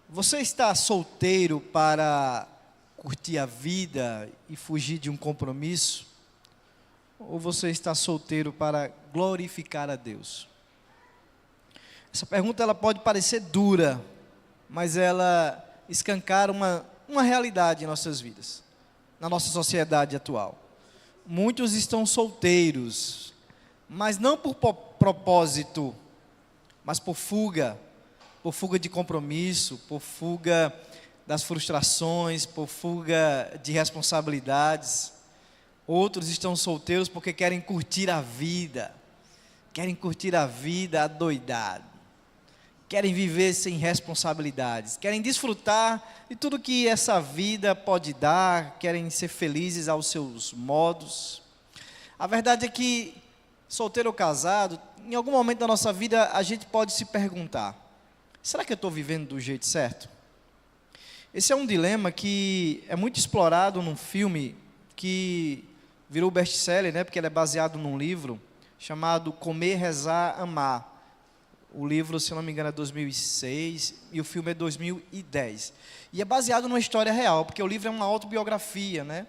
Você está solteiro para curtir a vida e fugir de um compromisso? Ou você está solteiro para glorificar a Deus? Essa pergunta ela pode parecer dura, mas ela escancara uma realidade em nossas vidas, na nossa sociedade atual. Muitos estão solteiros, mas não por propósito, mas por fuga de compromisso, por fuga das frustrações, por fuga de responsabilidades. Outros estão solteiros porque querem curtir a vida adoidado, querem viver sem responsabilidades, querem desfrutar de tudo que essa vida pode dar, querem ser felizes aos seus modos. A verdade é que, solteiro ou casado, em algum momento da nossa vida a gente pode se perguntar: será que eu estou vivendo do jeito certo? Esse é um dilema que é muito explorado num filme que virou best-seller, né, porque ele é baseado num livro chamado Comer, Rezar, Amar. O livro, se eu não me engano, é 2006 e o filme é 2010. E é baseado numa história real, porque o livro é uma autobiografia, né?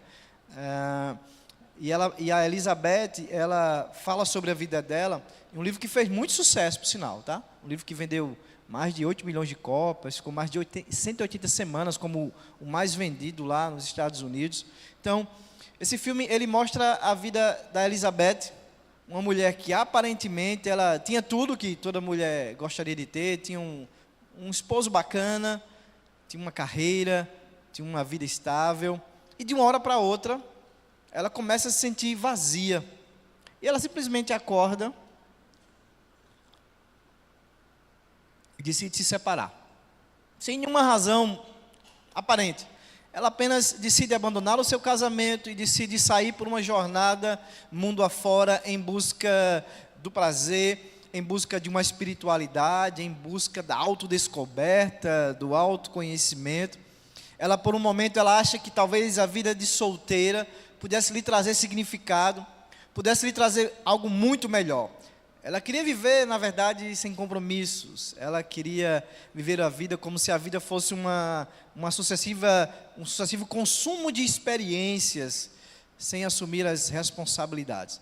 E a Elizabeth, ela fala sobre a vida dela, um livro que fez muito sucesso, por sinal, tá? Um livro que vendeu mais de 8 milhões de cópias, ficou mais de 180 semanas como o mais vendido lá nos Estados Unidos. Então, esse filme, ele mostra a vida da Elizabeth, uma mulher que aparentemente ela tinha tudo que toda mulher gostaria de ter, tinha um esposo bacana, tinha uma carreira, tinha uma vida estável, e de uma hora para outra, ela começa a se sentir vazia, e ela simplesmente acorda e decide se separar, sem nenhuma razão aparente. Ela apenas decide abandonar o seu casamento e decide sair por uma jornada mundo afora em busca do prazer, em busca de uma espiritualidade, em busca da autodescoberta, do autoconhecimento. Ela, por um momento, ela acha que talvez a vida de solteira pudesse lhe trazer significado, pudesse lhe trazer algo muito melhor. Ela queria viver, na verdade, sem compromissos. Ela queria viver a vida como se a vida fosse um sucessivo consumo de experiências, sem assumir as responsabilidades.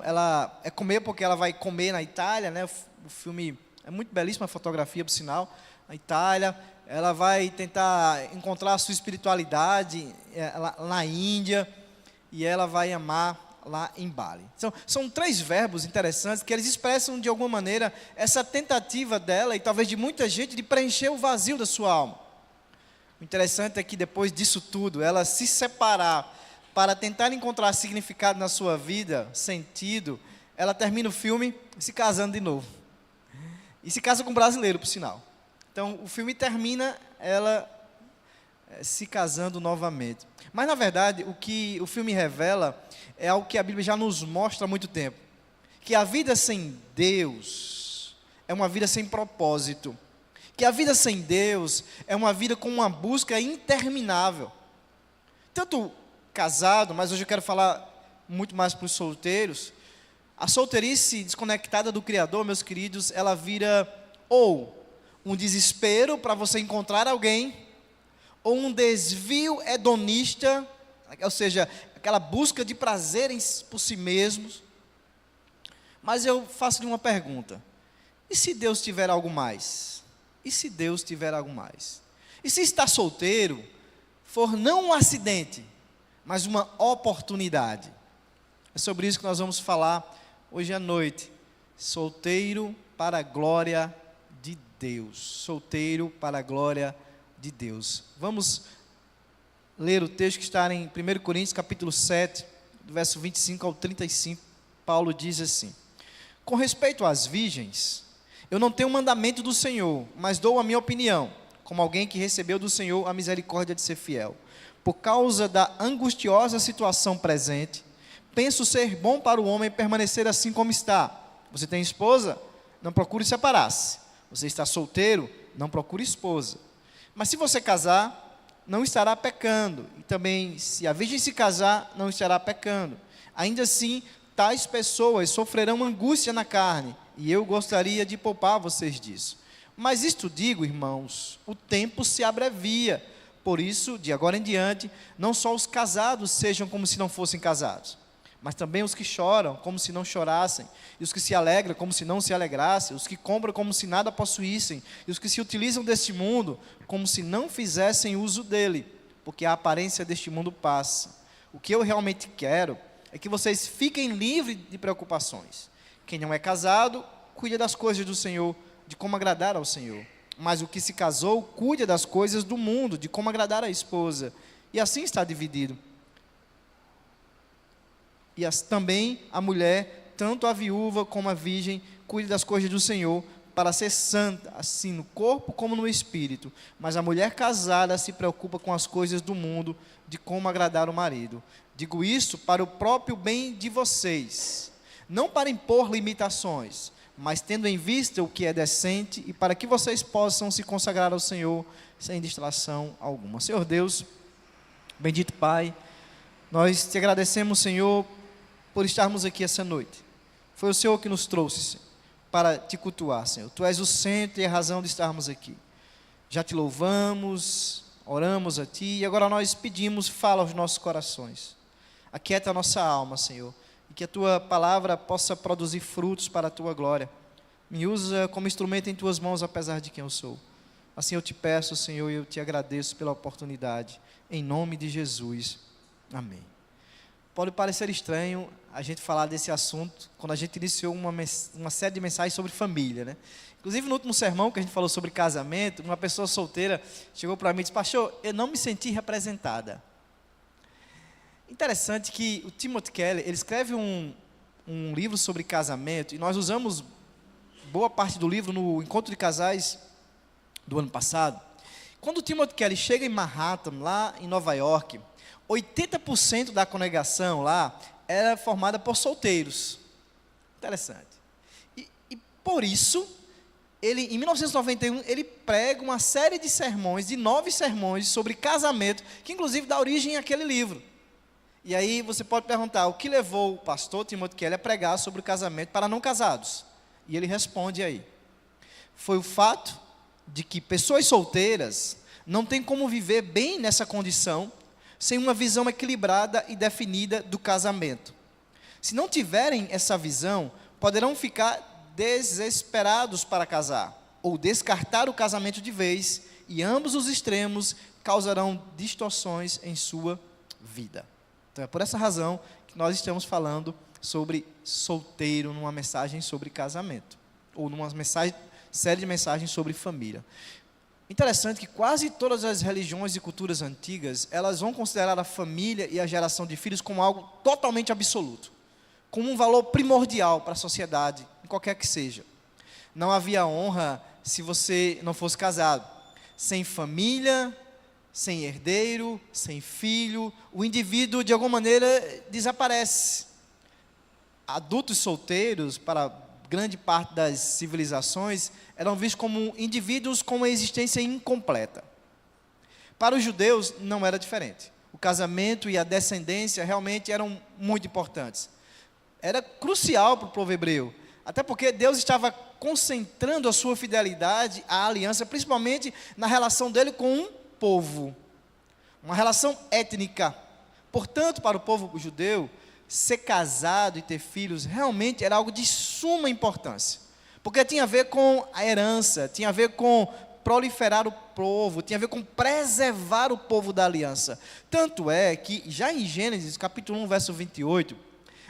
Ela é comer porque ela vai comer na Itália, né? O filme é muito belíssima, a fotografia, por sinal. Na Itália, ela vai tentar encontrar a sua espiritualidade na Índia, e ela vai amar lá em Bali. São 3 verbos interessantes que eles expressam de alguma maneira essa tentativa dela e talvez de muita gente de preencher o vazio da sua alma. O interessante é que depois disso tudo, ela se separar para tentar encontrar significado na sua vida, sentido, ela termina o filme se casando de novo. E se casa com um brasileiro, por sinal. Então, o filme termina ela se casando novamente. Mas, na verdade, o que o filme revela é algo que a Bíblia já nos mostra há muito tempo. Que a vida sem Deus é uma vida sem propósito. Que a vida sem Deus é uma vida com uma busca interminável. Tanto casado, mas hoje eu quero falar muito mais para os solteiros. A solteirice desconectada do Criador, meus queridos, ela vira ou um desespero para você encontrar alguém, ou um desvio hedonista, ou seja, aquela busca de prazeres por si mesmos. Mas eu faço-lhe uma pergunta: e se Deus tiver algo mais? E se Deus tiver algo mais? E se estar solteiro for não um acidente, mas uma oportunidade? É sobre isso que nós vamos falar hoje à noite. Solteiro para a glória de Deus. Solteiro para a glória de Deus. Vamos ler o texto que está em 1 Coríntios capítulo 7, do verso 25 ao 35. Paulo diz assim: com respeito às virgens, eu não tenho mandamento do Senhor, mas dou a minha opinião, como alguém que recebeu do Senhor a misericórdia de ser fiel. Por causa da angustiosa situação presente, penso ser bom para o homem permanecer assim como está. Você tem esposa? Não procure separar-se. Você está solteiro? Não procure esposa. Mas se você casar, não estará pecando. E também, se a virgem se casar, não estará pecando. Ainda assim, tais pessoas sofrerão angústia na carne, e eu gostaria de poupar vocês disso. Mas isto digo, irmãos, o tempo se abrevia. Por isso, de agora em diante, não só os casados sejam como se não fossem casados, mas também os que choram, como se não chorassem, e os que se alegram, como se não se alegrassem, os que compram, como se nada possuíssem, e os que se utilizam deste mundo, como se não fizessem uso dele, porque a aparência deste mundo passa. O que eu realmente quero é que vocês fiquem livres de preocupações. Quem não é casado, cuida das coisas do Senhor, de como agradar ao Senhor. Mas o que se casou, cuida das coisas do mundo, de como agradar a esposa. E assim está dividido. E também a mulher, tanto a viúva como a virgem, cuide das coisas do Senhor, para ser santa, assim no corpo como no espírito. Mas a mulher casada se preocupa com as coisas do mundo, de como agradar o marido. Digo isso para o próprio bem de vocês, não para impor limitações, mas tendo em vista o que é decente, e para que vocês possam se consagrar ao Senhor, sem distração alguma. Senhor Deus, bendito Pai, nós te agradecemos, Senhor, por estarmos aqui essa noite. Foi o Senhor que nos trouxe, Senhor, para te cultuar, Senhor. Tu és o centro e a razão de estarmos aqui. Já te louvamos, oramos a Ti, e agora nós pedimos, fala aos nossos corações. Aquieta a nossa alma, Senhor, e que a Tua palavra possa produzir frutos para a Tua glória. Me usa como instrumento em Tuas mãos, apesar de quem eu sou. Assim eu te peço, Senhor, e eu te agradeço pela oportunidade. Em nome de Jesus. Amém. Pode parecer estranho a gente falar desse assunto quando a gente iniciou uma série de mensagens sobre família, né? Inclusive no último sermão que a gente falou sobre casamento, uma pessoa solteira chegou para mim e disse: pastor, eu não me senti representada. Interessante que o Timothy Keller, ele escreve um livro sobre casamento, e nós usamos boa parte do livro no encontro de casais do ano passado. Quando o Timothy Keller chega em Manhattan, lá em Nova York, 80% da congregação lá era formada por solteiros. Interessante. E por isso, ele, em 1991, ele prega uma série de sermões, de 9 sermões sobre casamento, que inclusive dá origem àquele livro. E aí você pode perguntar, o que levou o pastor Timothy Keller a pregar sobre o casamento para não casados? E ele responde aí: foi o fato de que pessoas solteiras não têm como viver bem nessa condição sem uma visão equilibrada e definida do casamento. Se não tiverem essa visão, poderão ficar desesperados para casar, ou descartar o casamento de vez, e ambos os extremos causarão distorções em sua vida. Então é por essa razão que nós estamos falando sobre solteiro numa mensagem sobre casamento, ou numa série de mensagens sobre família. Interessante que quase todas as religiões e culturas antigas, elas vão considerar a família e a geração de filhos como algo totalmente absoluto, como um valor primordial para a sociedade, em qualquer que seja. Não havia honra se você não fosse casado. Sem família, sem herdeiro, sem filho, o indivíduo de alguma maneira desaparece. Adultos solteiros, para grande parte das civilizações, eram vistos como indivíduos com uma existência incompleta. Para os judeus não era diferente. O casamento e a descendência realmente eram muito importantes. Era crucial para o povo hebreu, até porque Deus estava concentrando a sua fidelidade à aliança, principalmente na relação dele com um povo, uma relação étnica. Portanto, para o povo judeu, ser casado e ter filhos realmente era algo de suma importância, porque tinha a ver com a herança, tinha a ver com proliferar o povo, tinha a ver com preservar o povo da aliança. Tanto é que já em Gênesis, capítulo 1, verso 28,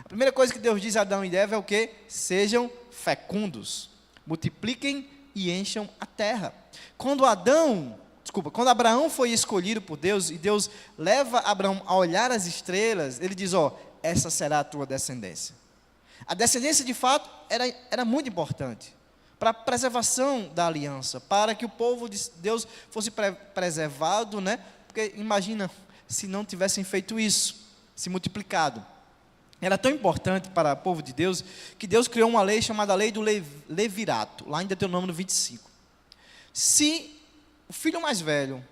a primeira coisa que Deus diz a Adão e Eva é o quê? Sejam fecundos, multipliquem e encham a terra. Quando Abraão foi escolhido por Deus, e Deus leva Abraão a olhar as estrelas, ele diz, essa será a tua descendência. A descendência, de fato, era muito importante para a preservação da aliança, para que o povo de Deus fosse preservado, né? Porque imagina se não tivessem feito isso, se multiplicado. Era tão importante para o povo de Deus, que Deus criou uma lei chamada lei do levirato, lá em Deuteronômio 25. Se o filho mais velho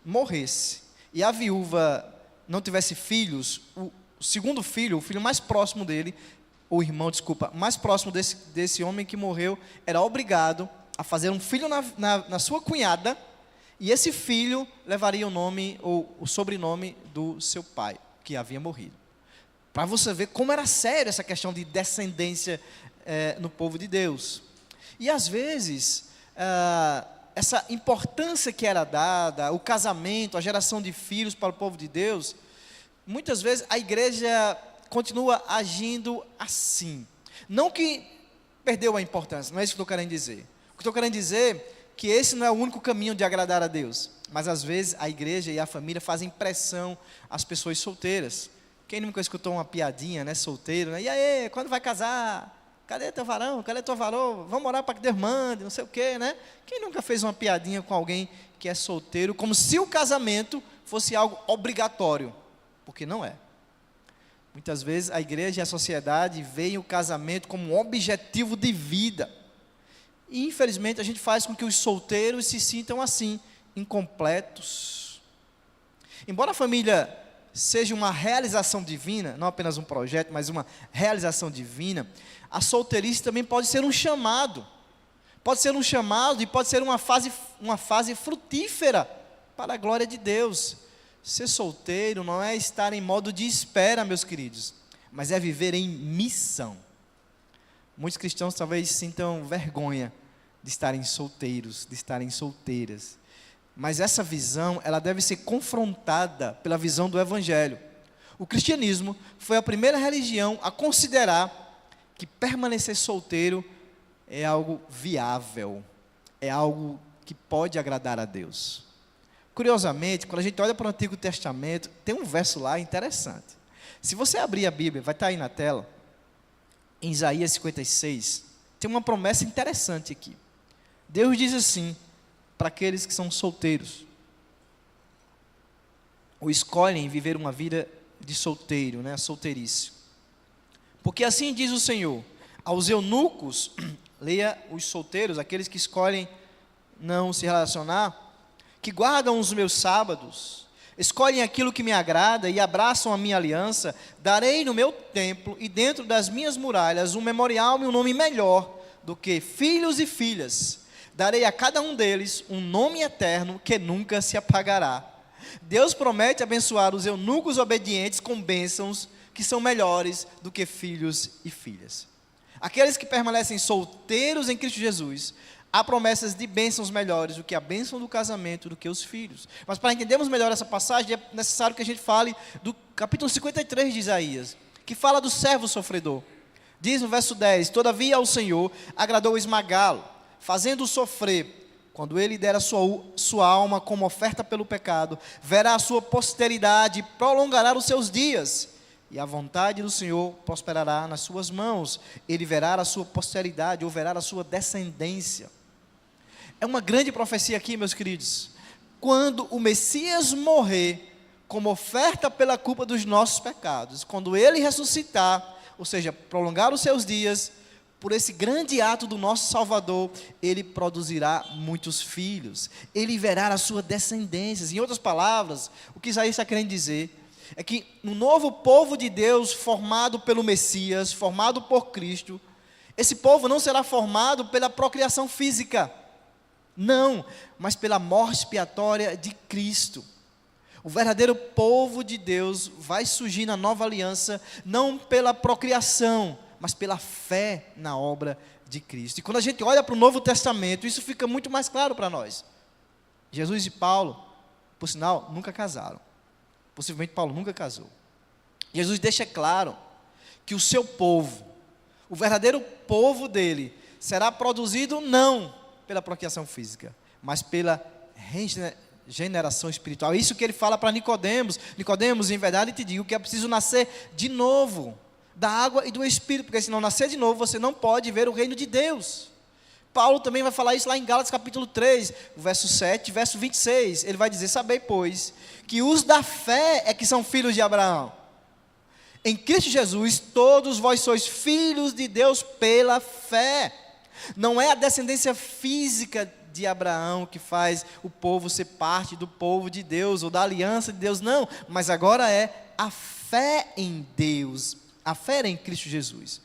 morresse, e a viúva não tivesse filhos, o segundo filho, o filho mais próximo dele, ou irmão, desculpa, mais próximo desse homem que morreu, era obrigado a fazer um filho na sua cunhada, e esse filho levaria o nome ou o sobrenome do seu pai, que havia morrido. Para você ver como era sério essa questão de descendência no povo de Deus. E às vezes, essa importância que era dada, o casamento, a geração de filhos para o povo de Deus, muitas vezes a igreja continua agindo assim. Não que perdeu a importância, não é isso que eu estou querendo dizer. O que estou querendo dizer é que esse não é o único caminho de agradar a Deus. Mas às vezes a igreja e a família fazem pressão às pessoas solteiras. Quem nunca escutou uma piadinha, né, solteiro, né? E aí, quando vai casar? Cadê teu varão? Cadê tua varoa? Vamos orar para que Deus mande, não sei o quê, né? Quem nunca fez uma piadinha com alguém que é solteiro, como se o casamento fosse algo obrigatório? Porque não é. Muitas vezes a igreja e a sociedade veem o casamento como um objetivo de vida. E infelizmente a gente faz com que os solteiros se sintam assim, incompletos. Embora a família seja uma realização divina, não apenas um projeto, mas uma realização divina, a solteirice também pode ser um chamado. Pode ser um chamado e pode ser uma fase frutífera para a glória de Deus. Ser solteiro não é estar em modo de espera, meus queridos, mas é viver em missão. Muitos cristãos talvez sintam vergonha de estarem solteiros, de estarem solteiras. Mas essa visão, ela deve ser confrontada pela visão do Evangelho. O cristianismo foi a primeira religião a considerar que permanecer solteiro é algo viável, é algo que pode agradar a Deus. Curiosamente, quando a gente olha para o Antigo Testamento, tem um verso lá interessante. Se você abrir a Bíblia, vai estar aí na tela, em Isaías 56, tem uma promessa interessante aqui. Deus diz assim, para aqueles que são solteiros, ou escolhem viver uma vida de solteiro, né, solteirice. Porque assim diz o Senhor, aos eunucos, leia os solteiros, aqueles que escolhem não se relacionar, que guardam os meus sábados, escolhem aquilo que me agrada e abraçam a minha aliança, darei no meu templo e dentro das minhas muralhas um memorial e um nome melhor do que filhos e filhas. Darei a cada um deles um nome eterno que nunca se apagará. Deus promete abençoar os eunucos obedientes com bênçãos que são melhores do que filhos e filhas. Aqueles que permanecem solteiros em Cristo Jesus, há promessas de bênçãos melhores do que a bênção do casamento, do que os filhos. Mas para entendermos melhor essa passagem, é necessário que a gente fale do capítulo 53 de Isaías, que fala do servo sofredor. Diz no verso 10, todavia ao Senhor agradou esmagá-lo, fazendo-o sofrer. Quando ele der a sua alma como oferta pelo pecado, verá a sua posteridade e prolongará os seus dias. E a vontade do Senhor prosperará nas suas mãos. Ele verá a sua posteridade, ou verá a sua descendência. É uma grande profecia aqui, meus queridos. Quando o Messias morrer, como oferta pela culpa dos nossos pecados, quando ele ressuscitar, ou seja, prolongar os seus dias, por esse grande ato do nosso Salvador, ele produzirá muitos filhos. Ele verá a sua descendência. Em outras palavras, o que Isaías está querendo dizer é que no novo povo de Deus, formado pelo Messias, formado por Cristo, esse povo não será formado pela procriação física, não, mas pela morte expiatória de Cristo. O verdadeiro povo de Deus vai surgir na nova aliança, não pela procriação, mas pela fé na obra de Cristo. E quando a gente olha para o Novo Testamento, isso fica muito mais claro para nós. Jesus e Paulo, por sinal, nunca casaram. Possivelmente Paulo nunca casou. Jesus deixa claro que o seu povo, o verdadeiro povo dele, será produzido não pela procriação física, mas pela regeneração espiritual. É isso que ele fala para Nicodemos. Nicodemos, em verdade te digo que é preciso nascer de novo, da água e do Espírito, porque se não nascer de novo, você não pode ver o reino de Deus. Paulo também vai falar isso lá em Gálatas capítulo 3, verso 7, verso 26. Ele vai dizer, sabei, pois, que os da fé é que são filhos de Abraão. Em Cristo Jesus, todos vós sois filhos de Deus pela fé. Não é a descendência física de Abraão que faz o povo ser parte do povo de Deus, ou da aliança de Deus, não. Mas agora é a fé em Deus, a fé em Cristo Jesus.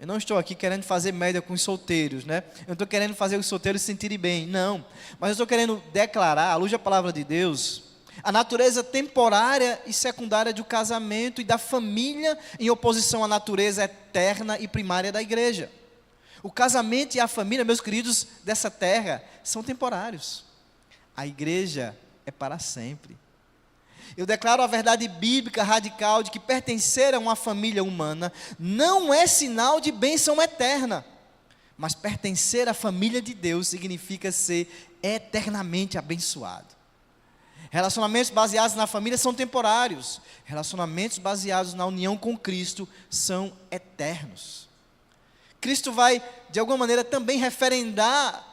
Eu não estou aqui querendo fazer média com os solteiros, né? Eu não estou querendo fazer os solteiros se sentirem bem, não. Mas eu estou querendo declarar, à luz da palavra de Deus, a natureza temporária e secundária do casamento e da família em oposição à natureza eterna e primária da igreja. O casamento e a família, meus queridos, dessa terra, são temporários. A igreja é para sempre. Eu declaro a verdade bíblica radical de que pertencer a uma família humana não é sinal de bênção eterna, mas pertencer à família de Deus significa ser eternamente abençoado. Relacionamentos baseados na família são temporários, relacionamentos baseados na união com Cristo são eternos. Cristo vai, de alguma maneira, também referendar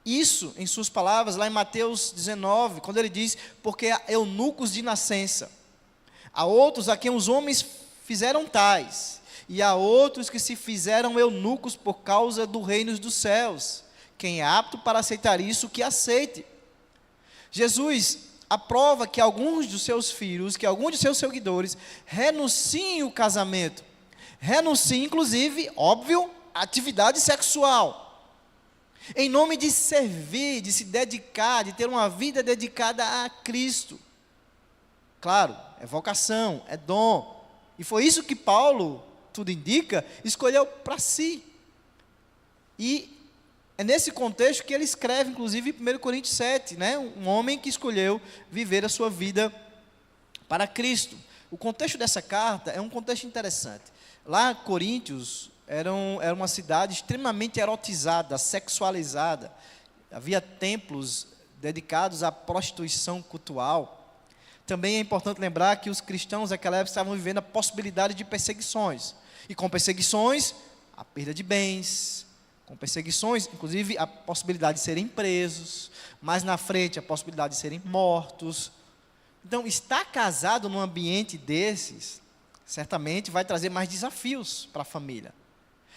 isso em suas palavras, lá em Mateus 19, quando ele diz, porque há eunucos de nascença, há outros a quem os homens fizeram tais, e há outros que se fizeram eunucos por causa do reino dos céus. Quem é apto para aceitar isso, que aceite. Jesus aprova que alguns dos seus filhos, que alguns de seus seguidores, renunciem o casamento, renunciem, inclusive, óbvio, à atividade sexual, em nome de servir, de se dedicar, de ter uma vida dedicada a Cristo. Claro, é vocação, é dom. E foi isso que Paulo, tudo indica, escolheu para si. E é nesse contexto que ele escreve, inclusive, em 1 Coríntios 7, né? Um homem que escolheu viver a sua vida para Cristo. O contexto dessa carta é um contexto interessante. Lá, Coríntios era uma cidade extremamente erotizada, sexualizada. Havia templos dedicados à prostituição cultural. Também é importante lembrar que os cristãos naquela época estavam vivendo a possibilidade de perseguições. E com perseguições, a perda de bens. Com perseguições, inclusive, a possibilidade de serem presos. Mais na frente, a possibilidade de serem mortos. Então, estar casado num ambiente desses, certamente vai trazer mais desafios para a família.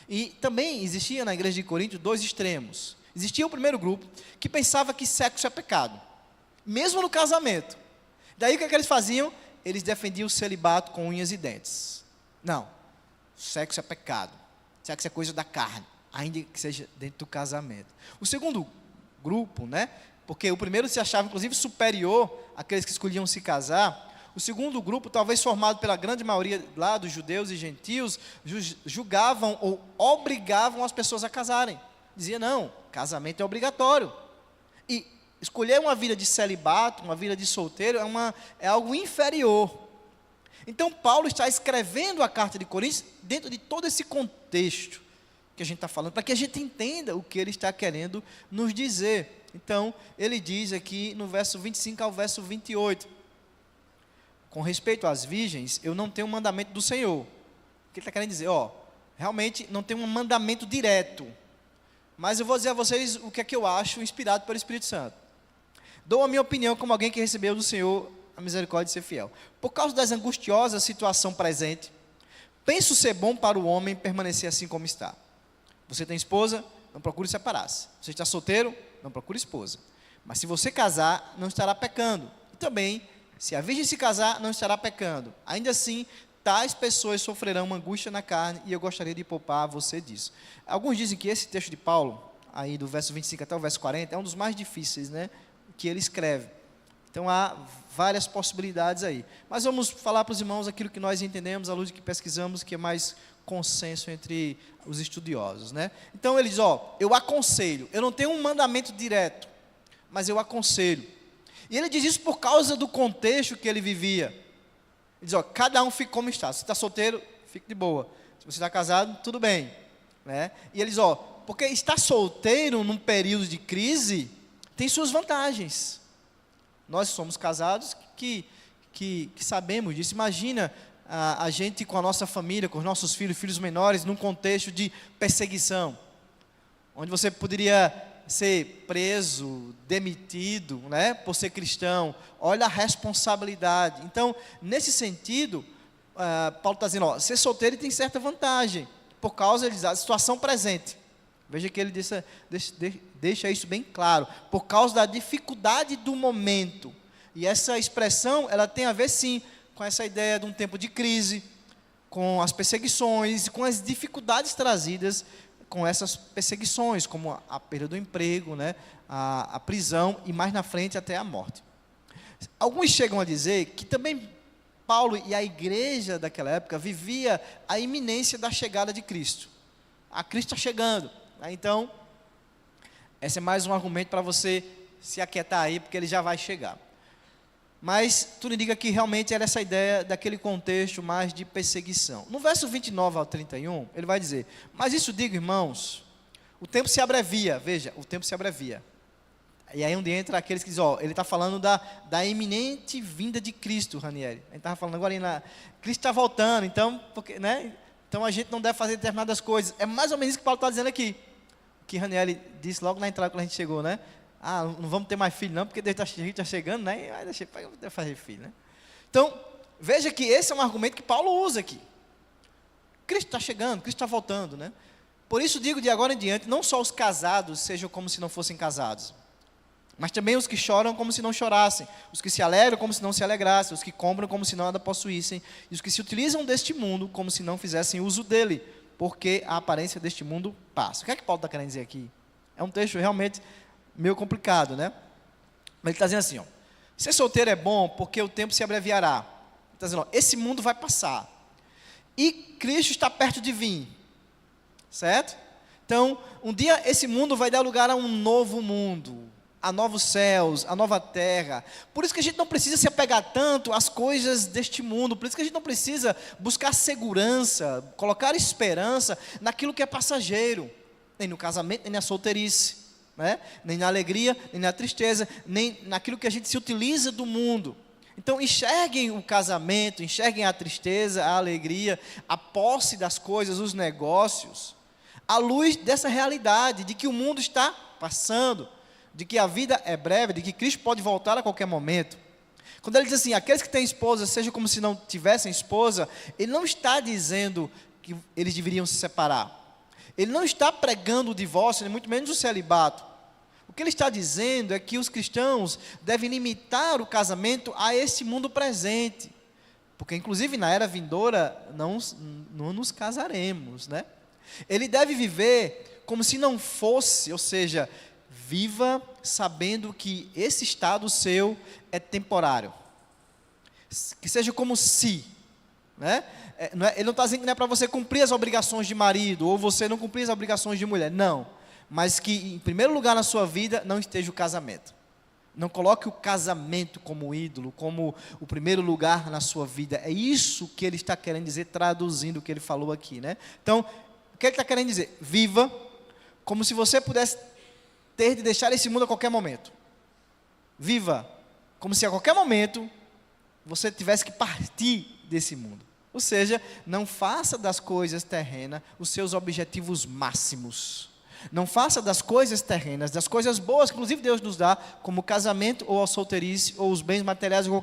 E também existia na igreja de Corinto dois extremos. Existia o primeiro grupo, que pensava que sexo é pecado, mesmo no casamento. Daí o que eles faziam? Eles defendiam o celibato com unhas e dentes. Não, sexo é pecado, sexo é coisa da carne, ainda que seja dentro do casamento. O segundo grupo, né, porque o primeiro se achava inclusive superior àqueles que escolhiam se casar. O segundo grupo, talvez formado pela grande maioria lá dos judeus e gentios, julgavam ou obrigavam as pessoas a casarem. Dizia, não, casamento é obrigatório. E escolher uma vida de celibato, uma vida de solteiro, é algo inferior. Então, Paulo está escrevendo a carta de Coríntios dentro de todo esse contexto que a gente está falando, para que a gente entenda o que ele está querendo nos dizer. Então, ele diz aqui no verso 25 ao verso 28, com respeito às virgens, eu não tenho um mandamento do Senhor. O que ele está querendo dizer? Realmente não tem um mandamento direto, mas eu vou dizer a vocês o que é que eu acho, inspirado pelo Espírito Santo. Dou a minha opinião como alguém que recebeu do Senhor a misericórdia de ser fiel. Por causa das angustiosas situação presente, penso ser bom para o homem permanecer assim como está. Você tem esposa? Não procure separar-se. Você está solteiro? Não procure esposa. Mas se você casar, não estará pecando. E também, se a virgem se casar, não estará pecando. Ainda assim, tais pessoas sofrerão uma angústia na carne, e eu gostaria de poupar você disso. Alguns dizem que esse texto de Paulo, aí do verso 25 até o verso 40, é um dos mais difíceis, né, que ele escreve. Então, há várias possibilidades aí. Mas vamos falar para os irmãos aquilo que nós entendemos, à luz do que pesquisamos, que é mais consenso entre os estudiosos, né? Então, ele diz, eu aconselho, eu não tenho um mandamento direto, mas eu aconselho. E ele diz isso por causa do contexto que ele vivia. Ele diz, cada um fica como está. Se está solteiro, fique de boa. Se você está casado, tudo bem, né? E ele diz, porque estar solteiro num período de crise tem suas vantagens. Nós somos casados que sabemos disso. Imagina a gente com a nossa família, com os nossos filhos menores, num contexto de perseguição, onde você poderia ser preso, demitido, né, por ser cristão. Olha a responsabilidade. Então, nesse sentido, Paulo está dizendo, ser solteiro tem certa vantagem, por causa da situação presente. Veja que ele deixa isso bem claro, por causa da dificuldade do momento. E essa expressão, ela tem a ver sim, com essa ideia de um tempo de crise, com as perseguições, com as dificuldades trazidas com essas perseguições, como a perda do emprego, né, a prisão e mais na frente até a morte. Alguns chegam a dizer que também Paulo e a igreja daquela época vivia a iminência da chegada de Cristo. A Cristo está chegando, né? Então, esse é mais um argumento para você se aquietar aí, porque ele já vai chegar. Mas tudo indica que realmente era essa ideia daquele contexto mais de perseguição. No verso 29 ao 31, ele vai dizer: mas isso digo, irmãos, o tempo se abrevia. Veja, o tempo se abrevia. E aí onde entra aqueles que dizem, ele está falando da iminente vinda de Cristo, Ranieri. A gente estava falando agora, Cristo está voltando, então, né? Então a gente não deve fazer determinadas coisas. É mais ou menos isso que Paulo está dizendo aqui. O que Ranieri disse logo na entrada quando a gente chegou, né? Não vamos ter mais filho não, porque Deus está chegando, né? Vai deixar para fazer filho, né? Então, veja que esse é um argumento que Paulo usa aqui. Cristo está chegando, Cristo está voltando, né? Por isso digo de agora em diante, não só os casados sejam como se não fossem casados, mas também os que choram como se não chorassem, os que se alegram como se não se alegrassem, os que compram como se nada possuíssem, e os que se utilizam deste mundo como se não fizessem uso dele, porque a aparência deste mundo passa. O que é que Paulo está querendo dizer aqui? É um texto realmente meio complicado, né? Mas ele está dizendo assim, ser solteiro é bom porque o tempo se abreviará. Ele está dizendo, esse mundo vai passar. E Cristo está perto de vir. Certo? Então, um dia esse mundo vai dar lugar a um novo mundo, a novos céus, a nova terra. Por isso que a gente não precisa se apegar tanto às coisas deste mundo. Por isso que a gente não precisa buscar segurança, colocar esperança naquilo que é passageiro. Nem no casamento, nem na solteirice. Né? Nem na alegria, nem na tristeza, nem naquilo que a gente se utiliza do mundo. Então enxerguem o casamento, enxerguem a tristeza, a alegria, a posse das coisas, os negócios, à luz dessa realidade, de que o mundo está passando, de que a vida é breve, de que Cristo pode voltar a qualquer momento. Quando ele diz assim, aqueles que têm esposa, seja como se não tivessem esposa, ele não está dizendo que eles deveriam se separar. Ele não está pregando o divórcio, nem muito menos o celibato. O que ele está dizendo é que os cristãos devem limitar o casamento a esse mundo presente. Porque, inclusive, na era vindoura, não nos casaremos, né? Ele deve viver como se não fosse, ou seja, viva sabendo que esse estado seu é temporário. Que seja como se, né? Ele não está dizendo que não é para você cumprir as obrigações de marido, ou você não cumprir as obrigações de mulher, não. Mas que em primeiro lugar na sua vida não esteja o casamento. Não coloque o casamento como ídolo, como o primeiro lugar na sua vida. É isso que ele está querendo dizer, traduzindo o que ele falou aqui, né? Então, o que ele está querendo dizer? Viva como se você pudesse ter de deixar esse mundo a qualquer momento. Viva como se a qualquer momento você tivesse que partir desse mundo. Ou seja, não faça das coisas terrenas os seus objetivos máximos. Não faça das coisas terrenas, das coisas boas que inclusive Deus nos dá, como o casamento ou a solteirice, ou os bens materiais ou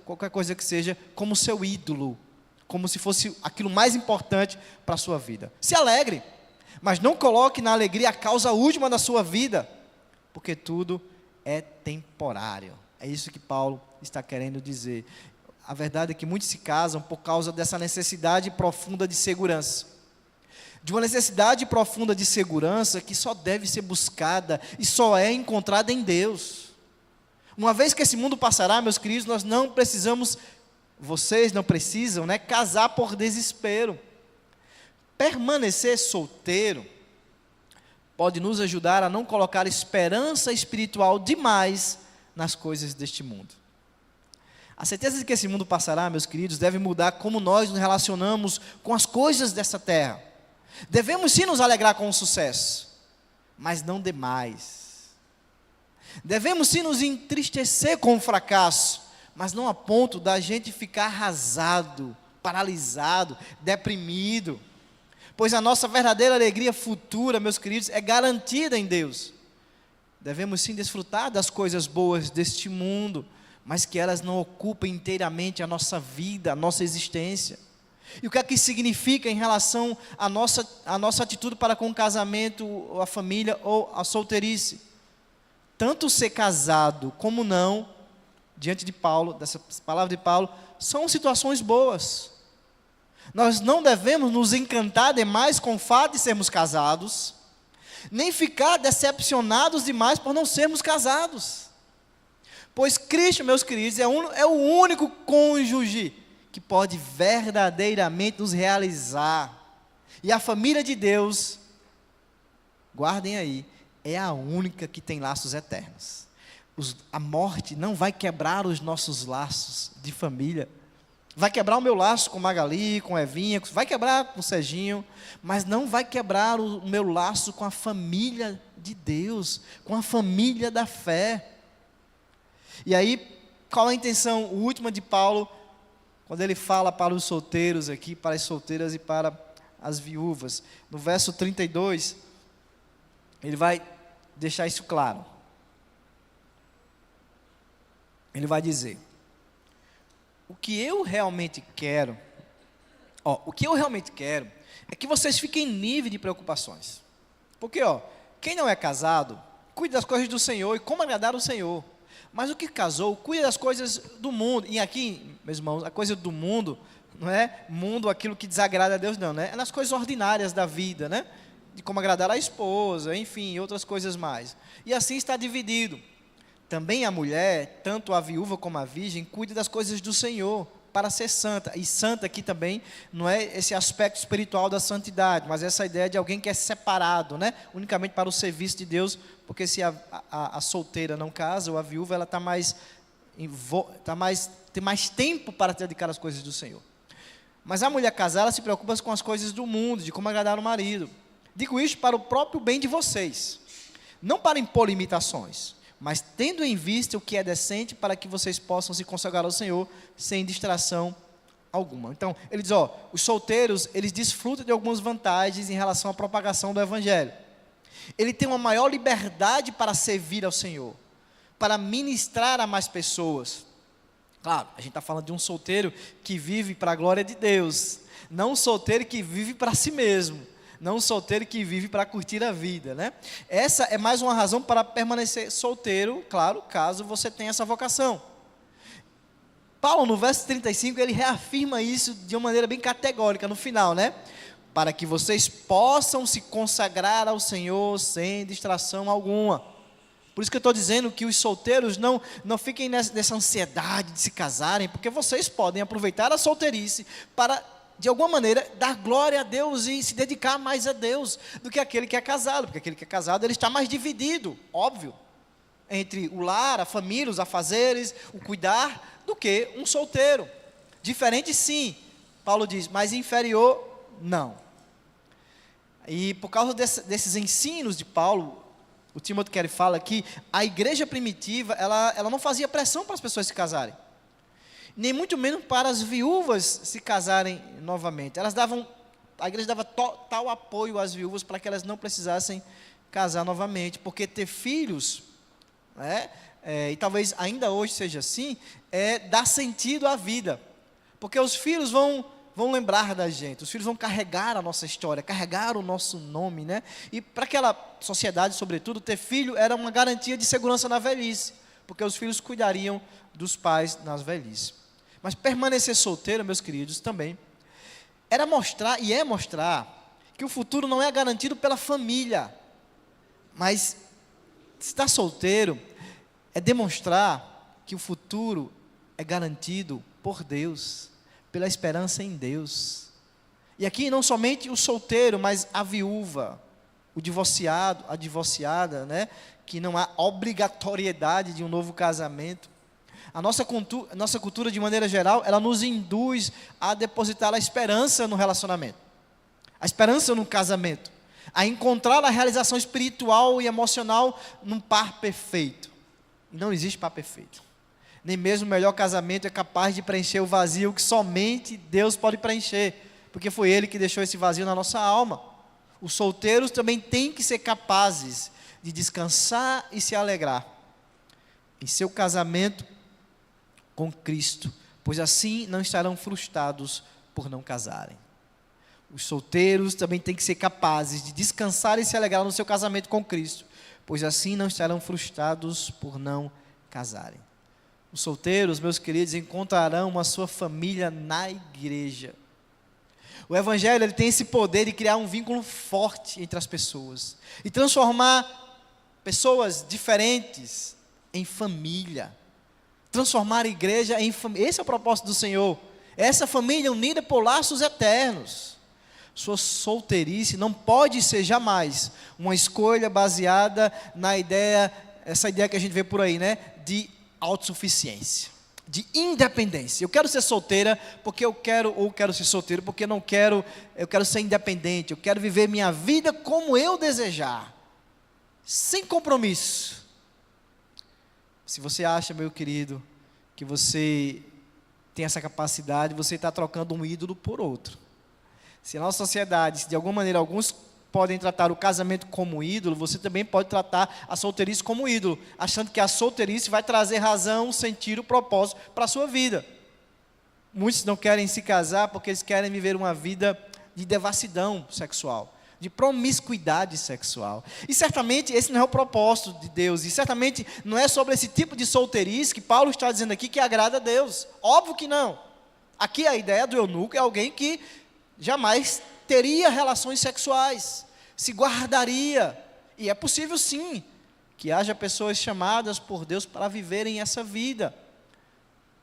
qualquer coisa que seja, como seu ídolo, como se fosse aquilo mais importante para a sua vida. Se alegre, mas não coloque na alegria a causa última da sua vida, porque tudo é temporário. É isso que Paulo está querendo dizer. A verdade é que muitos se casam por causa dessa necessidade profunda de segurança. De uma necessidade profunda de segurança que só deve ser buscada e só é encontrada em Deus. Uma vez que esse mundo passará, meus queridos, nós não precisamos, vocês não precisam, né, casar por desespero. Permanecer solteiro pode nos ajudar a não colocar esperança espiritual demais nas coisas deste mundo. A certeza de que esse mundo passará, meus queridos, deve mudar como nós nos relacionamos com as coisas dessa terra. Devemos sim nos alegrar com o sucesso, mas não demais. Devemos sim nos entristecer com o fracasso, mas não a ponto da gente ficar arrasado, paralisado, deprimido. Pois a nossa verdadeira alegria futura, meus queridos, é garantida em Deus. Devemos sim desfrutar das coisas boas deste mundo, mas que elas não ocupem inteiramente a nossa vida, a nossa existência. E o que é que significa em relação à nossa atitude para com o casamento, ou a família, ou a solteirice? Tanto ser casado como não, diante de Paulo, dessa palavra de Paulo, são situações boas. Nós não devemos nos encantar demais com o fato de sermos casados, nem ficar decepcionados demais por não sermos casados. Pois Cristo, meus queridos, é o único cônjuge que pode verdadeiramente nos realizar. E a família de Deus, guardem aí, é a única que tem laços eternos. A morte não vai quebrar os nossos laços de família. Vai quebrar o meu laço com Magali, com Evinha, vai quebrar com o Serginho, mas não vai quebrar o meu laço com a família de Deus, com a família da fé. E aí, qual a intenção última de Paulo, quando ele fala para os solteiros aqui, para as solteiras e para as viúvas? No verso 32, ele vai deixar isso claro. Ele vai dizer: o que eu realmente quero é que vocês fiquem livres de preocupações. Porque, quem não é casado, cuida das coisas do Senhor e como agradar o Senhor. Mas o que casou, cuida das coisas do mundo. E aqui, meus irmãos, a coisa do mundo, não é mundo aquilo que desagrada a Deus, não, né? É nas coisas ordinárias da vida, né? De como agradar a esposa, enfim, outras coisas mais. E assim está dividido. Também a mulher, tanto a viúva como a virgem, cuida das coisas do Senhor, para ser santa. E santa aqui também não é esse aspecto espiritual da santidade, mas essa ideia de alguém que é separado, né? Unicamente para o serviço de Deus, porque se a solteira não casa, ou a viúva, ela tem mais tempo para dedicar às coisas do Senhor. Mas a mulher casada, ela se preocupa com as coisas do mundo, de como agradar o marido. Digo isso para o próprio bem de vocês, não para impor limitações, mas tendo em vista o que é decente, para que vocês possam se consagrar ao Senhor sem distração alguma. Então, ele diz, os solteiros, eles desfrutam de algumas vantagens em relação à propagação do Evangelho. Ele tem uma maior liberdade para servir ao Senhor, para ministrar a mais pessoas. Claro, a gente está falando de um solteiro que vive para a glória de Deus, não um solteiro que vive para si mesmo, não um solteiro que vive para curtir a vida, né? Essa é mais uma razão para permanecer solteiro, claro, caso você tenha essa vocação. Paulo, no verso 35, ele reafirma isso de uma maneira bem categórica no final, né? Para que vocês possam se consagrar ao Senhor sem distração alguma. Por isso que eu estou dizendo que os solteiros não fiquem nessa ansiedade de se casarem, porque vocês podem aproveitar a solteirice para, de alguma maneira, dar glória a Deus e se dedicar mais a Deus do que aquele que é casado, porque aquele que é casado, ele está mais dividido, óbvio, entre o lar, a família, os afazeres, o cuidar, do que um solteiro. Diferente sim, Paulo diz, mas inferior não. E por causa desses ensinos de Paulo, o Timóteo Keller fala que a igreja primitiva, ela não fazia pressão para as pessoas se casarem, nem muito menos para as viúvas se casarem novamente. A igreja dava total apoio às viúvas para que elas não precisassem casar novamente, porque ter filhos, e talvez ainda hoje seja assim, dá sentido à vida, porque os filhos vão lembrar da gente, os filhos vão carregar a nossa história, carregar o nosso nome, né? E para aquela sociedade, sobretudo, ter filho era uma garantia de segurança na velhice, porque os filhos cuidariam dos pais nas velhice. Mas permanecer solteiro, meus queridos, também era mostrar, e é mostrar, que o futuro não é garantido pela família, mas estar solteiro é demonstrar que o futuro é garantido por Deus, pela esperança em Deus. E aqui não somente o solteiro, mas a viúva, o divorciado, a divorciada, né? Que não há obrigatoriedade de um novo casamento. A nossa cultura, de maneira geral, ela nos induz a depositar a esperança no relacionamento, a esperança no casamento, a encontrar a realização espiritual e emocional num par perfeito. Não existe par perfeito. Nem mesmo o melhor casamento é capaz de preencher o vazio que somente Deus pode preencher, porque foi Ele que deixou esse vazio na nossa alma. Os solteiros também têm que ser capazes de descansar e se alegrar em seu casamento com Cristo, pois assim não estarão frustrados por não casarem. Os solteiros também têm que ser capazes de descansar e se alegrar no seu casamento com Cristo, pois assim não estarão frustrados por não casarem. Os solteiros, meus queridos, encontrarão a sua família na igreja. O Evangelho ele tem esse poder de criar um vínculo forte entre as pessoas e transformar pessoas diferentes em família. Transformar a igreja em família. Esse é o propósito do Senhor. Essa família unida por laços eternos. Sua solteirice não pode ser jamais uma escolha baseada na ideia, essa ideia que a gente vê por aí, né? De autossuficiência, de independência. Eu quero ser solteira porque eu quero, ou quero ser solteiro porque não quero, eu quero ser independente, eu quero viver minha vida como eu desejar, sem compromisso. Se você acha, meu querido, que você tem essa capacidade, você está trocando um ídolo por outro. Se na nossa sociedade, de alguma maneira, alguns podem tratar o casamento como ídolo, você também pode tratar a solteirice como ídolo, achando que a solteirice vai trazer razão, sentido, propósito para a sua vida. Muitos não querem se casar porque eles querem viver uma vida de devassidão sexual, de promiscuidade sexual. E certamente esse não é o propósito de Deus, e certamente não é sobre esse tipo de solteirice que Paulo está dizendo aqui que agrada a Deus. Óbvio que não. Aqui a ideia do eunuco é alguém que jamais teria relações sexuais, se guardaria. E é possível sim, que haja pessoas chamadas por Deus para viverem essa vida.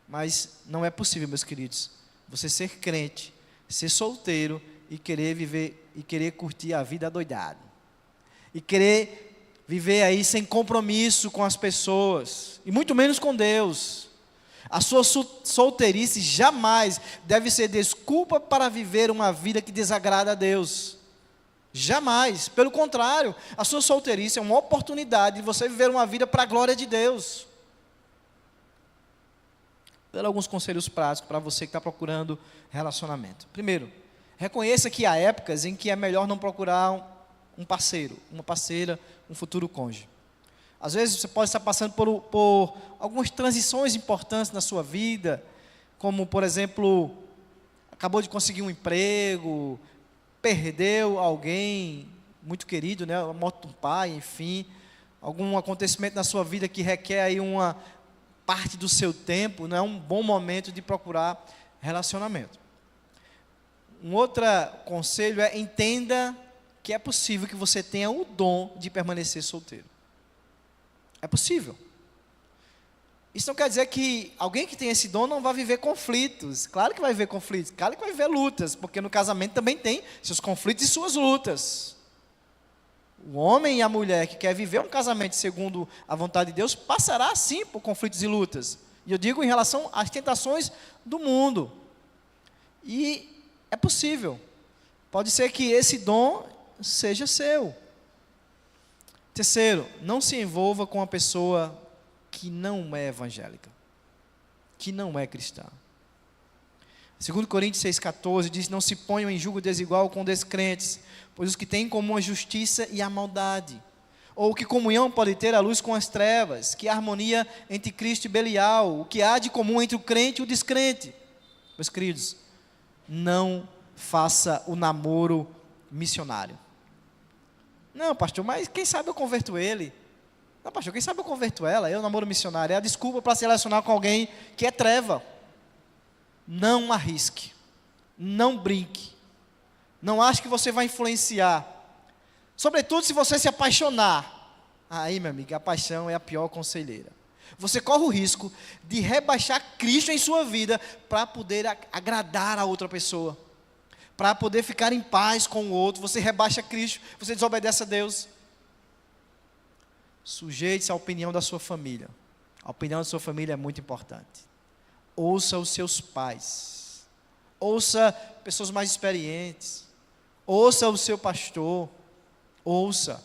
Mas não é possível, meus queridos, você ser crente, ser solteiro e querer viver, e querer curtir a vida adoidado. E querer viver aí sem compromisso com as pessoas, e muito menos com Deus. A sua solteirice jamais deve ser desculpa para viver uma vida que desagrada a Deus. Jamais. Pelo contrário, a sua solteirice é uma oportunidade de você viver uma vida para a glória de Deus. Vou dar alguns conselhos práticos para você que está procurando relacionamento. Primeiro, reconheça que há épocas em que é melhor não procurar um parceiro, uma parceira, um futuro cônjuge. Às vezes você pode estar passando por algumas transições importantes na sua vida, como, por exemplo, acabou de conseguir um emprego, perdeu alguém muito querido, né? A morte de um pai, enfim, algum acontecimento na sua vida que requer aí uma parte do seu tempo, não é um bom momento de procurar relacionamento. Um outro conselho é: entenda que é possível que você tenha o dom de permanecer solteiro. É possível. Isso não quer dizer que alguém que tem esse dom não vai viver conflitos. Claro que vai viver conflitos, claro que vai viver lutas, porque no casamento também tem seus conflitos e suas lutas. O homem e a mulher que quer viver um casamento segundo a vontade de Deus, passará sim por conflitos e lutas. E eu digo em relação às tentações do mundo. E é possível. Pode ser que esse dom seja seu. Terceiro, não se envolva com uma pessoa que não é evangélica, que não é cristã. 2 Coríntios 6,14 diz: não se ponham em julgo desigual com descrentes, pois os que têm em comum a justiça e a maldade. Ou que comunhão pode ter a luz com as trevas, que harmonia entre Cristo e Belial, o que há de comum entre o crente e o descrente. Meus queridos, não faça o namoro missionário. Não, pastor, mas quem sabe eu converto ele? Não, pastor, quem sabe eu converto ela? Eu namoro missionário. É a desculpa para se relacionar com alguém que é treva. Não arrisque. Não brinque. Não ache que você vai influenciar. Sobretudo se você se apaixonar. Aí, meu amigo, a paixão é a pior conselheira. Você corre o risco de rebaixar Cristo em sua vida para poder agradar a outra pessoa. Para poder ficar em paz com o outro. Você rebaixa Cristo, você desobedece a Deus. Sujeite-se à opinião da sua família. A opinião da sua família é muito importante. Ouça os seus pais. Ouça pessoas mais experientes. Ouça o seu pastor. Ouça.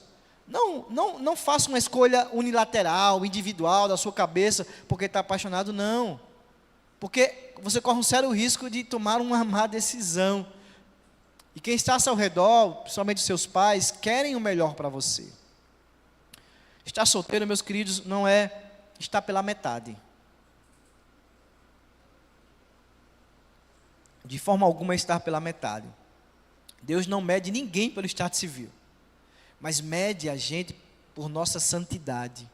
Não faça uma escolha unilateral, individual, da sua cabeça, porque está apaixonado, não. Porque você corre um sério risco de tomar uma má decisão. E quem está ao seu redor, principalmente os seus pais, querem o melhor para você. Estar solteiro, meus queridos, não é estar pela metade. De forma alguma é estar pela metade. Deus não mede ninguém pelo estado civil, mas mede a gente por nossa santidade,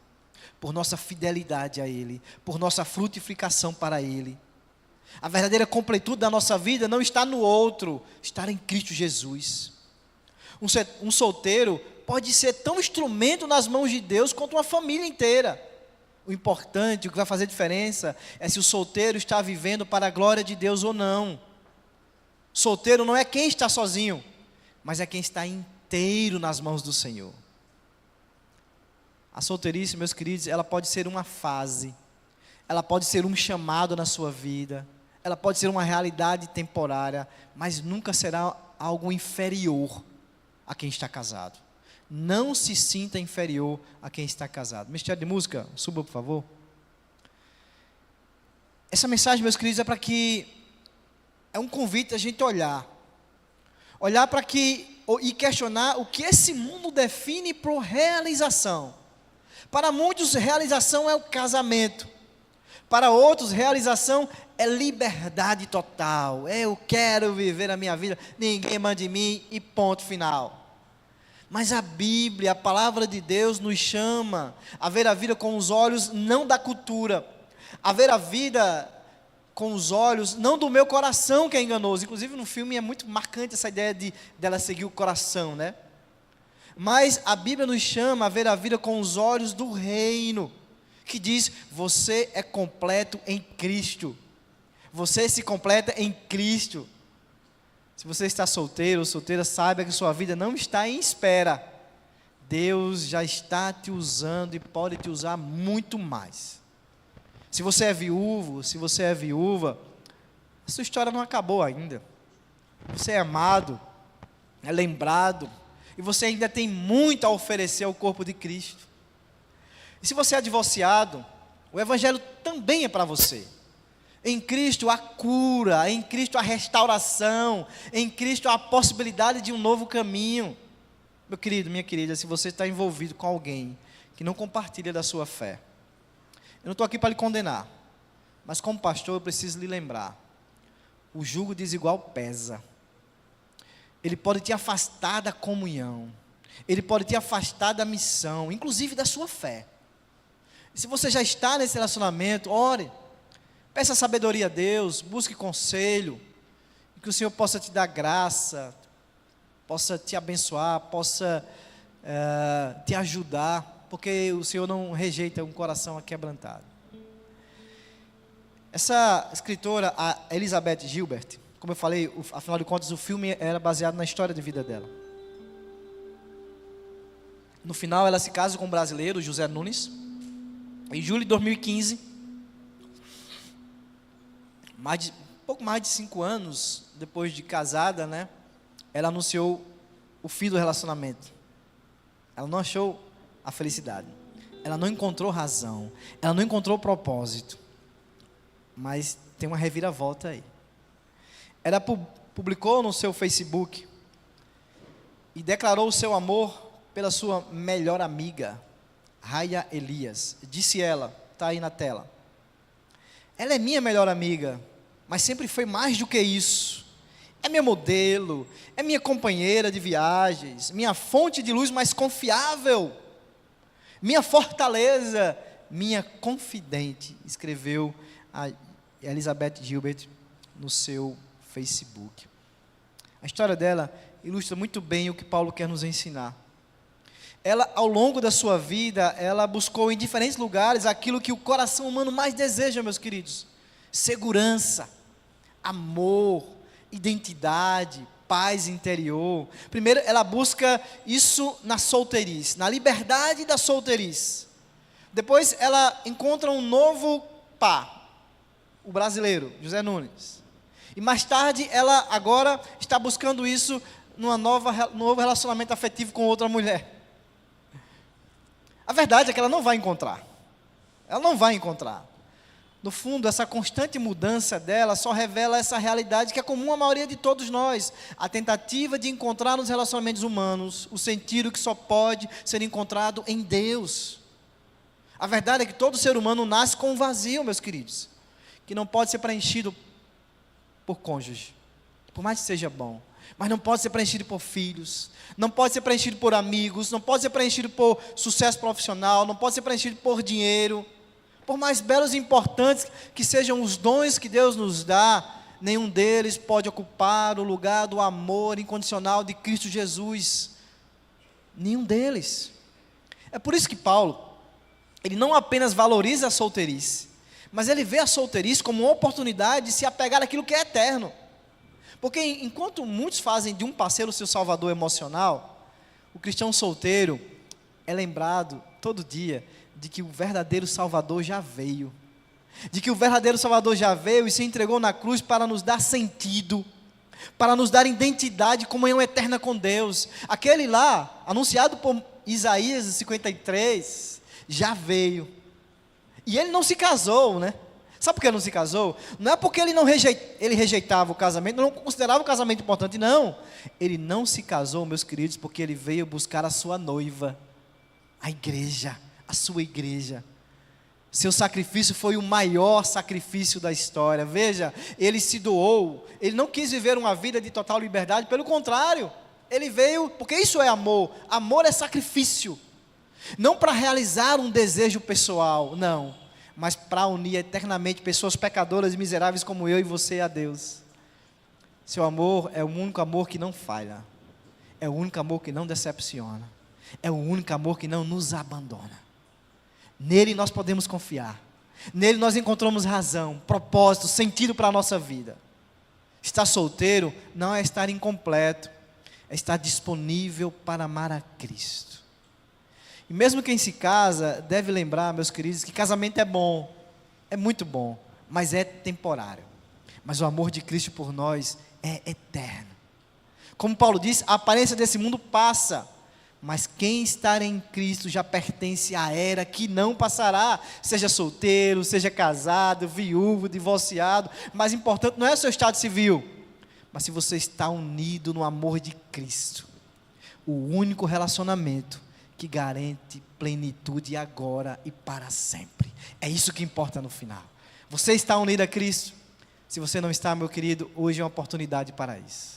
por nossa fidelidade a Ele, por nossa frutificação para Ele. A verdadeira completude da nossa vida não está no outro, está em Cristo Jesus. Um solteiro pode ser tão instrumento nas mãos de Deus quanto uma família inteira. O importante, o que vai fazer diferença, é se o solteiro está vivendo para a glória de Deus ou não. Solteiro não é quem está sozinho, mas é quem está inteiro nas mãos do Senhor. A solteirice, meus queridos, ela pode ser uma fase, ela pode ser um chamado na sua vida, ela pode ser uma realidade temporária, mas nunca será algo inferior a quem está casado. Não se sinta inferior a quem está casado. Ministério de música, suba por favor. Essa mensagem, meus queridos, é um convite a gente olhar para e questionar o que esse mundo define por realização. Para muitos, realização é o casamento. Para outros, realização é liberdade total. Eu quero viver a minha vida, ninguém manda em mim e ponto final. Mas a Bíblia, a palavra de Deus nos chama a ver a vida com os olhos não da cultura, a ver a vida com os olhos não do meu coração que é enganoso. Inclusive no filme é muito marcante essa ideia dela seguir o coração, né? Mas a Bíblia nos chama a ver a vida com os olhos do reino, que diz: você é completo em Cristo. Você se completa em Cristo. Se você está solteiro ou solteira, saiba que sua vida não está em espera. Deus já está te usando e pode te usar muito mais. Se você é viúvo, se você é viúva, a sua história não acabou ainda. Você é amado, é lembrado, e você ainda tem muito a oferecer ao corpo de Cristo. E se você é divorciado, o Evangelho também é para você. Em Cristo há cura, em Cristo há restauração, em Cristo há a possibilidade de um novo caminho. Meu querido, minha querida, se você está envolvido com alguém que não compartilha da sua fé, eu não estou aqui para lhe condenar, mas como pastor eu preciso lhe lembrar: o jugo desigual pesa. Ele pode te afastar da comunhão, ele pode te afastar da missão, inclusive da sua fé. E se você já está nesse relacionamento, ore, peça sabedoria a Deus, busque conselho, e que o Senhor possa te dar graça, possa te abençoar, possa te ajudar, porque o Senhor não rejeita um coração aquebrantado. Essa escritora, a Elizabeth Gilbert, como eu falei, afinal de contas o filme era baseado na história de vida dela. No final ela se casa com um brasileiro, José Nunes, em julho de 2015, pouco mais de 5 anos depois de casada, né, ela anunciou o fim do relacionamento. Ela não achou a felicidade, ela não encontrou razão, ela não encontrou propósito, mas tem uma reviravolta aí. Ela publicou no seu Facebook e declarou o seu amor pela sua melhor amiga, Raya Elias. Disse ela, está aí na tela: ela é minha melhor amiga, mas sempre foi mais do que isso. É minha modelo, é minha companheira de viagens, minha fonte de luz mais confiável, minha fortaleza, minha confidente, escreveu a Elizabeth Gilbert no seu Facebook. A história dela ilustra muito bem o que Paulo quer nos ensinar. Ela, ao longo da sua vida, ela buscou em diferentes lugares aquilo que o coração humano mais deseja, meus queridos: segurança, amor, identidade, paz interior. Primeiro, ela busca isso na solteirice, na liberdade da solteirice. Depois, ela encontra um novo par, o brasileiro, José Nunes. E mais tarde, ela agora está buscando isso num novo relacionamento afetivo com outra mulher. A verdade é que ela não vai encontrar. Ela não vai encontrar. No fundo, essa constante mudança dela só revela essa realidade que é comum à maioria de todos nós: a tentativa de encontrar nos relacionamentos humanos o sentido que só pode ser encontrado em Deus. A verdade é que todo ser humano nasce com um vazio, meus queridos, que não pode ser preenchido por cônjuge, por mais que seja bom, mas não pode ser preenchido por filhos, não pode ser preenchido por amigos, não pode ser preenchido por sucesso profissional, não pode ser preenchido por dinheiro, Por mais belos e importantes que sejam os dons que Deus nos dá, nenhum deles pode ocupar o lugar do amor incondicional de Cristo Jesus. Nenhum deles. É por isso que Paulo, ele não apenas valoriza a solteirice, mas ele vê a solteirice como uma oportunidade de se apegar àquilo que é eterno. Porque enquanto muitos fazem de um parceiro seu salvador emocional, o cristão solteiro é lembrado todo dia de que o verdadeiro Salvador já veio. De que o verdadeiro Salvador já veio e se entregou na cruz para nos dar sentido, para nos dar identidade e comunhão eterna com Deus. Aquele lá, anunciado por Isaías 53, já veio. E ele não se casou, né? Sabe por que ele não se casou? Não é porque ele rejeitava o casamento, não considerava o casamento importante, não. Ele não se casou, meus queridos, porque ele veio buscar a sua noiva, a igreja, a sua igreja. Seu sacrifício foi o maior sacrifício da história. Veja, ele se doou, ele não quis viver uma vida de total liberdade, pelo contrário, ele veio, porque isso é amor. Amor é sacrifício, não para realizar um desejo pessoal, não, mas para unir eternamente pessoas pecadoras e miseráveis como eu e você a Deus. Seu amor é o único amor que não falha, é o único amor que não decepciona, é o único amor que não nos abandona. Nele nós podemos confiar, nele nós encontramos razão, propósito, sentido para a nossa vida. Estar solteiro não é estar incompleto, é estar disponível para amar a Cristo. E mesmo quem se casa deve lembrar, meus queridos, que casamento é bom, é muito bom, mas é temporário. Mas o amor de Cristo por nós é eterno. Como Paulo diz, a aparência desse mundo passa, mas quem está em Cristo já pertence à era que não passará. Seja solteiro, seja casado, viúvo, divorciado. Mais importante não é o seu estado civil, mas se você está unido no amor de Cristo. O único relacionamento que garante plenitude agora e para sempre. É isso que importa no final. Você está unido a Cristo? Se você não está, meu querido, hoje é uma oportunidade para isso.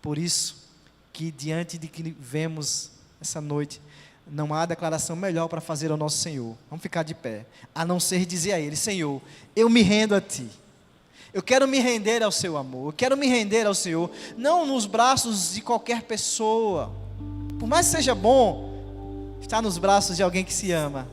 Por isso que diante de que vemos essa noite, não há declaração melhor para fazer ao nosso Senhor. Vamos ficar de pé, a não ser dizer a Ele: Senhor, eu me rendo a Ti. Eu quero me render ao Seu amor, eu quero me render ao Senhor, não nos braços de qualquer pessoa. Por mais que seja bom estar nos braços de alguém que se ama,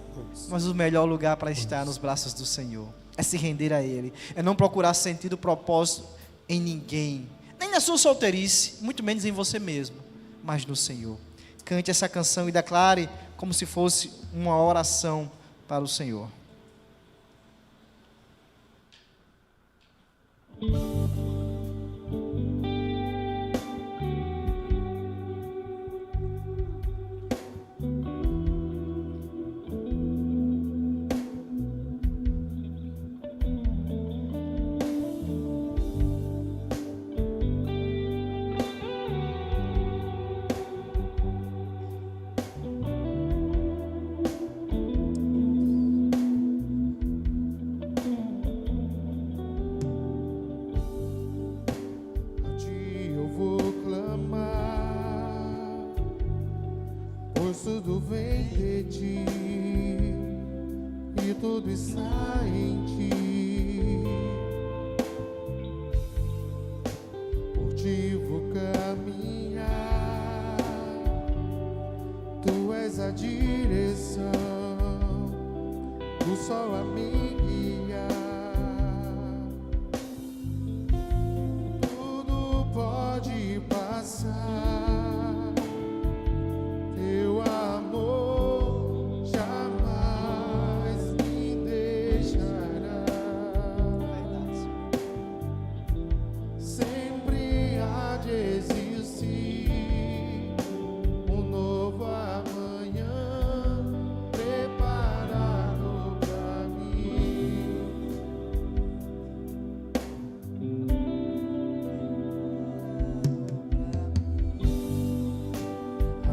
mas o melhor lugar para estar nos braços do Senhor é se render a Ele, é não procurar sentido, propósito em ninguém, nem na sua solteirice, muito menos em você mesmo, mas no Senhor. Cante essa canção e declare como se fosse uma oração para o Senhor. Tudo vem de Ti e tudo está em Ti. Por Ti vou caminhar, Tu és a direção, o sol a me guiar. Tudo pode passar,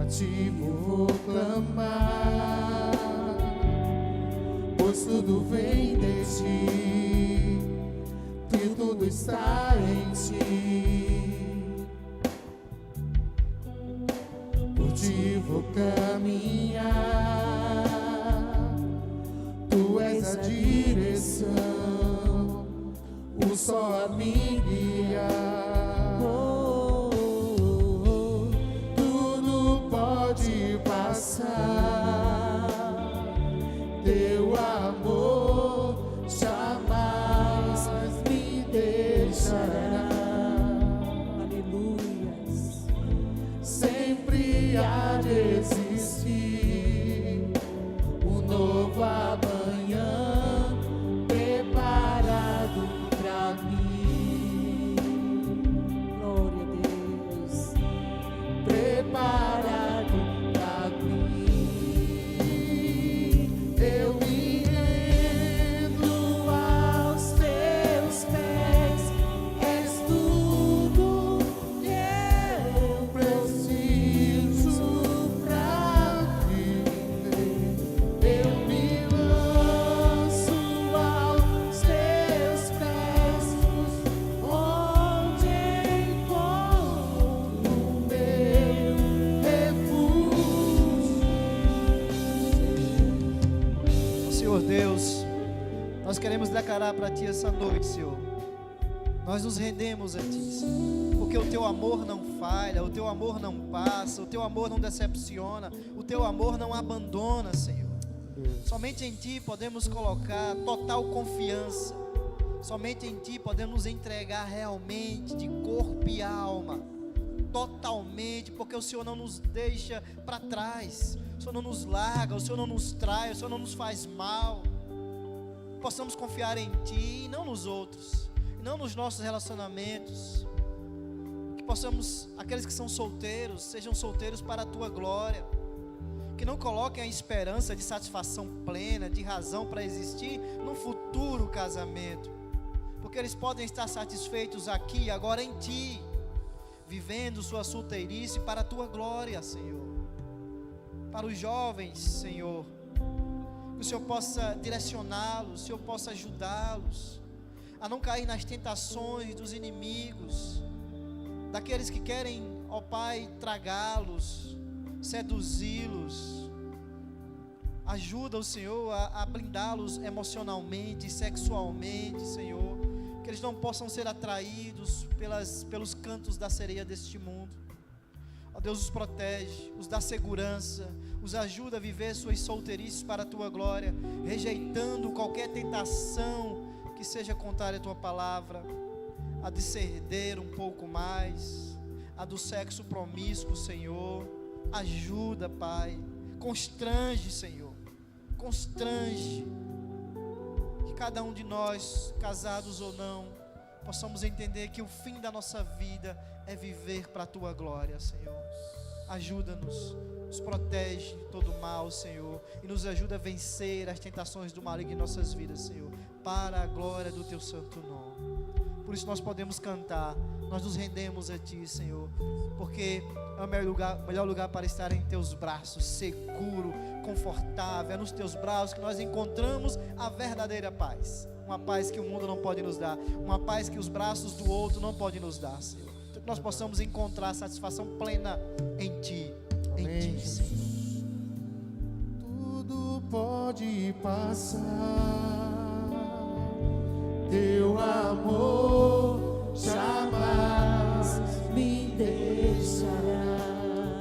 Ti vou clamar, pois tudo vem de Ti e tudo está em Ti. Por Ti vou caminhar, Tu direção, o sol a me guiar. Tudo pode passar, teu amor jamais me deixará. Aleluias. Sempre há de existir um novo amanhã preparado pra mim. Glória a Deus. Preparado pra mim. Eu me rendo aos teus pés, és tudo que eu preciso pra viver. Eu me lanço aos teus pés, onde encontro meu refúgio. Senhor Deus, nós queremos declarar para Ti essa noite, Senhor. Nós nos rendemos a Ti, Senhor, porque o Teu amor não falha, o Teu amor não passa, o Teu amor não decepciona, o Teu amor não abandona, Senhor. Somente em Ti podemos colocar total confiança, somente em Ti podemos nos entregar realmente de corpo e alma, totalmente, porque o Senhor não nos deixa para trás, o Senhor não nos larga, o Senhor não nos trai, o Senhor não nos faz mal. Possamos confiar em Ti e não nos outros, e não nos nossos relacionamentos. Que possamos, aqueles que são solteiros, sejam solteiros para a Tua glória. Que não coloquem a esperança de satisfação plena, de razão para existir num futuro casamento, porque eles podem estar satisfeitos aqui e agora em Ti, vivendo sua solteirice para a Tua glória, Senhor. Para os jovens, Senhor, que o Senhor possa direcioná-los, o Senhor possa ajudá-los a não cair nas tentações dos inimigos, daqueles que querem, ó Pai, tragá-los, seduzi-los. Ajuda o Senhor a blindá-los emocionalmente, sexualmente, Senhor, que eles não possam ser atraídos pelos cantos da sereia deste mundo. Ó Deus, os protege, os dá segurança, os ajuda a viver suas solteirices para a Tua glória, rejeitando qualquer tentação que seja contrária à Tua palavra, a de ceder um pouco mais, a do sexo promíscuo, Senhor. Ajuda, Pai, constrange, Senhor, constrange, que cada um de nós, casados ou não, possamos entender que o fim da nossa vida é viver para a Tua glória, Senhor. Ajuda-nos, nos protege de todo mal, Senhor, e nos ajuda a vencer as tentações do maligno em nossas vidas, Senhor, para a glória do Teu santo nome. Por isso nós podemos cantar, nós nos rendemos a Ti, Senhor, porque é o melhor lugar para estar em Teus braços, seguro, confortável. É nos Teus braços que nós encontramos a verdadeira paz, uma paz que o mundo não pode nos dar, uma paz que os braços do outro não podem nos dar, Senhor. Então que nós possamos encontrar satisfação plena em Ti, em Ti, Senhor. Tudo pode passar, Teu amor jamais me deixará.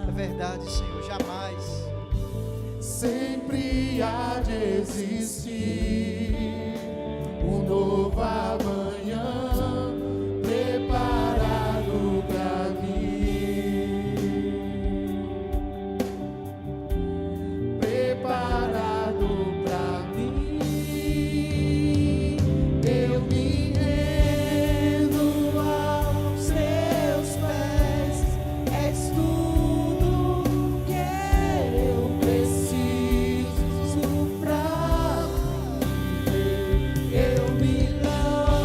É verdade, Senhor, jamais. Sempre há de existir um novo amanhã preparado pra mim, preparado pra mim. Eu me rendo aos Teus pés, és tudo que eu preciso pra viver. Eu me lanço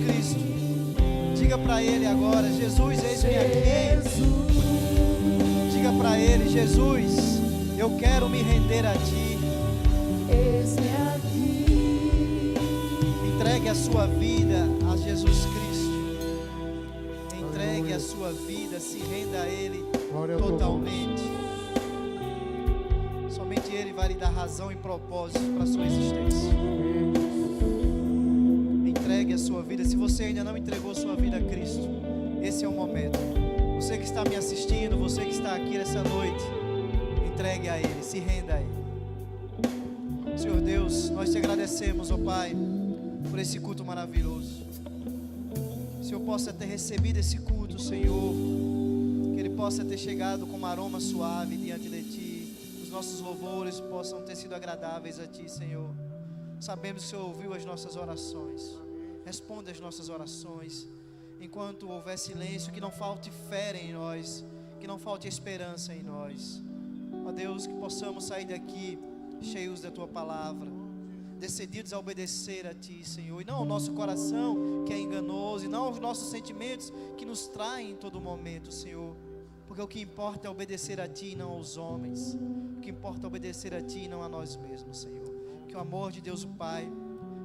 Cristo. Diga para Ele agora: Jesus, eis-me aqui. Diga para Ele: Jesus, eu quero me render a Ti. Eis-me aqui. Entregue a sua vida a Jesus Cristo. Entregue a sua vida, se renda a Ele Glória ao teu nome. totalmente. Somente Ele vai lhe dar razão e propósito para a sua existência. Entregue a sua vida. Se você ainda não entregou sua vida a Cristo, esse é o momento. Você que está me assistindo, você que está aqui nessa noite, entregue a Ele, se renda a Ele. Senhor Deus, nós te agradecemos, ó Pai, por esse culto maravilhoso. Que o Senhor possa ter recebido esse culto, Senhor, que ele possa ter chegado com um aroma suave diante de Ti, os nossos louvores possam ter sido agradáveis a Ti, Senhor. Sabemos que o Senhor ouviu as nossas orações. Responda as nossas orações. Enquanto houver silêncio, que não falte fé em nós, que não falte esperança em nós. Ó Deus, que possamos sair daqui cheios da Tua palavra, decididos a obedecer a Ti, Senhor, e não ao nosso coração que é enganoso, e não aos nossos sentimentos que nos traem em todo momento, Senhor, porque o que importa é obedecer a Ti e não aos homens. O que importa é obedecer a Ti e não a nós mesmos, Senhor. Que o amor de Deus o Pai,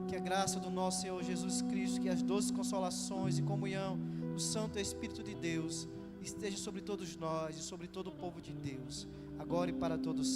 que a graça do nosso Senhor Jesus Cristo, que as doces consolações e comunhão do Santo Espírito de Deus esteja sobre todos nós e sobre todo o povo de Deus, agora e para todos.